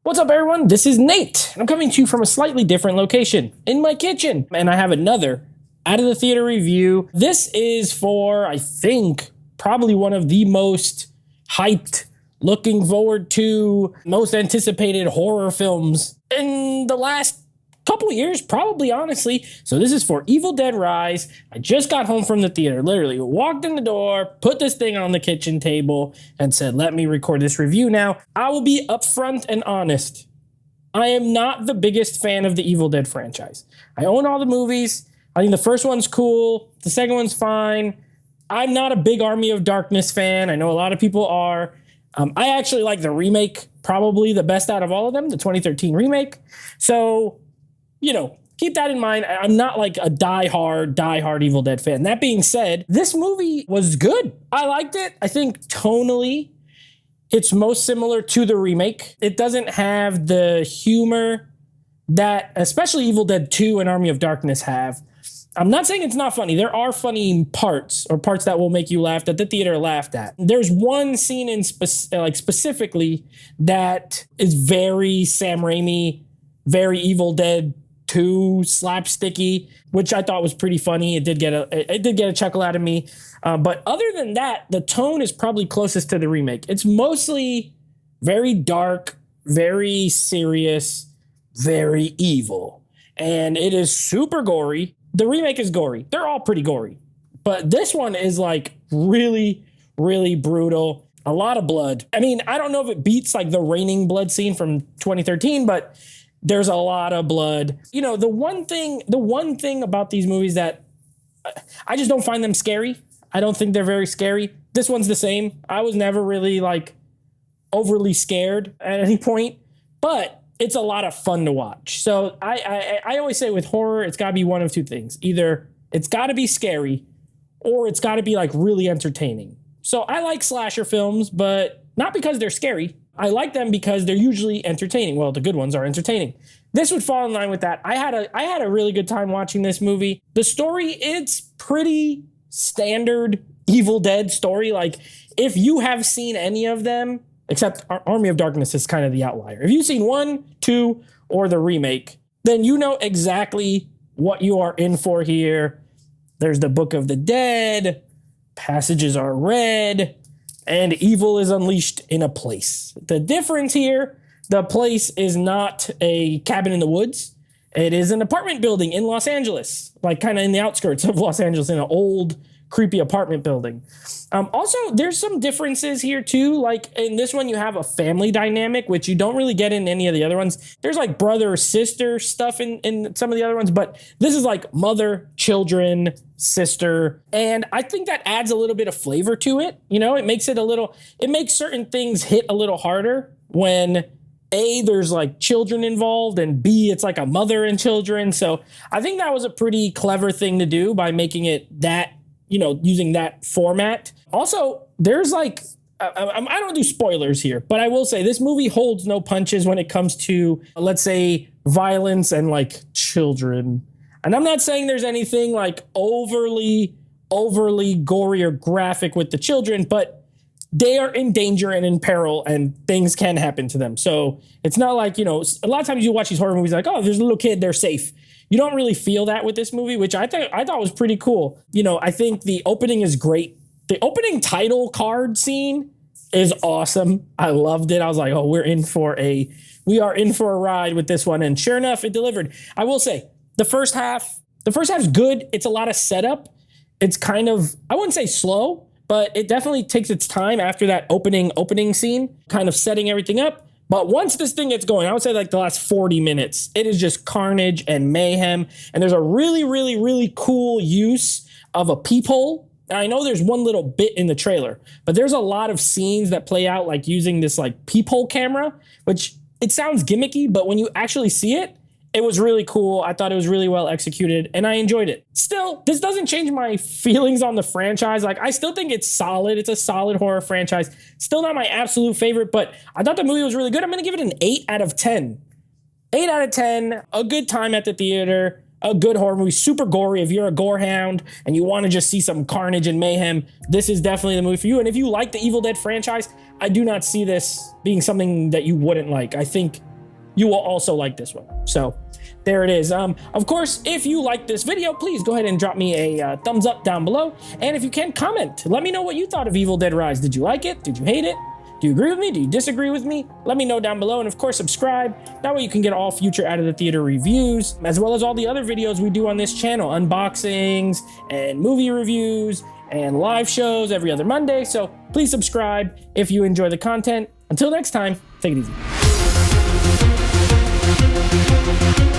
What's up, everyone? This is Nate, and I'm coming to you from a slightly different location, in my kitchen. And I have another Out of the Theater review. This is for, I think, probably one of the most hyped, looking forward to, most anticipated horror films in the last couple years, probably, honestly. So this is for Evil Dead Rise. I just got home from the theater, literally walked in the door, put this thing on the kitchen table, and said, let me record this review now. I will be upfront and honest. I am not the biggest fan of the Evil Dead franchise. I own all the movies. I think the first one's cool. The second one's fine. I'm not a big Army of Darkness fan. I know a lot of people are. I actually like the remake, probably the best out of all of them, the 2013 remake. So, you know, keep that in mind. I'm not like a die-hard Evil Dead fan. That being said, this movie was good. I liked it. I think tonally, it's most similar to the remake. It doesn't have the humor that especially Evil Dead 2 and Army of Darkness have. I'm not saying it's not funny. There are funny parts or parts that will make you laugh that the theater laughed at. There's one scene in specifically that is very Sam Raimi, very Evil Dead 2 slapsticky, which I thought was pretty funny. It did get a chuckle out of me. But other than that, the tone is probably closest to the remake. It's mostly very dark, very serious, very evil. And it is super gory. The remake is gory. They're all pretty gory. But this one is like really, really brutal. A lot of blood. I mean, I don't know if it beats like the raining blood scene from 2013, but there's a lot of blood. You know, the one thing about these movies that I just don't find them scary. I don't think they're very scary. This one's the same. I was never really like overly scared at any point, but it's a lot of fun to watch. So I always say with horror, it's got to be one of two things. Either it's got to be scary or it's got to be like really entertaining. So I like slasher films, but not because they're scary. I like them because they're usually entertaining. Well, the good ones are entertaining. This would fall in line with that. I had a really good time watching this movie. The story, it's pretty standard Evil Dead story. Like, if you have seen any of them, except Army of Darkness is kind of the outlier. If you've seen 1, 2, or the remake, then you know exactly what you are in for here. There's the Book of the Dead, passages are read, and evil is unleashed in a place. The difference here, the place is not a cabin in the woods. It is an apartment building in Los Angeles, like kind of in the outskirts of Los Angeles, in an old, creepy apartment building. Also, there's some differences here too. Like in this one, you have a family dynamic, which you don't really get in any of the other ones. There's like brother or sister stuff in some of the other ones, but this is like mother, children, sister. And I think that adds a little bit of flavor to it. You know, it makes certain things hit a little harder when A, there's like children involved, and B, it's like a mother and children. So I think that was a pretty clever thing to do by making it that, you know, using that format. Also, there's like, I don't do spoilers here, but I will say this movie holds no punches when it comes to, let's say, violence and like children. And I'm not saying there's anything like overly gory or graphic with the children, but they are in danger and in peril and things can happen to them. So it's not like, you know, a lot of times you watch these horror movies like, oh, there's a little kid, they're safe. You don't really feel that with this movie, which I thought was pretty cool. You know, I think the opening is great. The opening title card scene is awesome. I loved it. I was like, oh, we are in for a ride with this one. And sure enough, it delivered. I will say the first half's good. It's a lot of setup. It's kind of, I wouldn't say slow, but it definitely takes its time after that opening scene, kind of setting everything up. But once this thing gets going, I would say like the last 40 minutes, it is just carnage and mayhem. And there's a really, really, really cool use of a peephole. I know there's one little bit in the trailer, but there's a lot of scenes that play out like using this like peephole camera, which it sounds gimmicky, but when you actually see it, it was really cool. I thought it was really well executed and I enjoyed it. Still, this doesn't change my feelings on the franchise. Like, I still think it's solid. It's a solid horror franchise. Still not my absolute favorite, but I thought the movie was really good. I'm going to give it an 8 out of 10. 8 out of 10. A good time at the theater. A good horror movie. Super gory. If you're a gore hound and you want to just see some carnage and mayhem, this is definitely the movie for you. And if you like the Evil Dead franchise, I do not see this being something that you wouldn't like. I think you will also like this one. So there it is. Of course, if you like this video, please go ahead and drop me a thumbs up down below. And if you can, comment. Let me know what you thought of Evil Dead Rise. Did you like it? Did you hate it? Do you agree with me? Do you disagree with me? Let me know down below. And of course, subscribe. That way you can get all future Out of the Theater reviews, as well as all the other videos we do on this channel. Unboxings and movie reviews and live shows every other Monday. So please subscribe if you enjoy the content. Until next time, take it easy.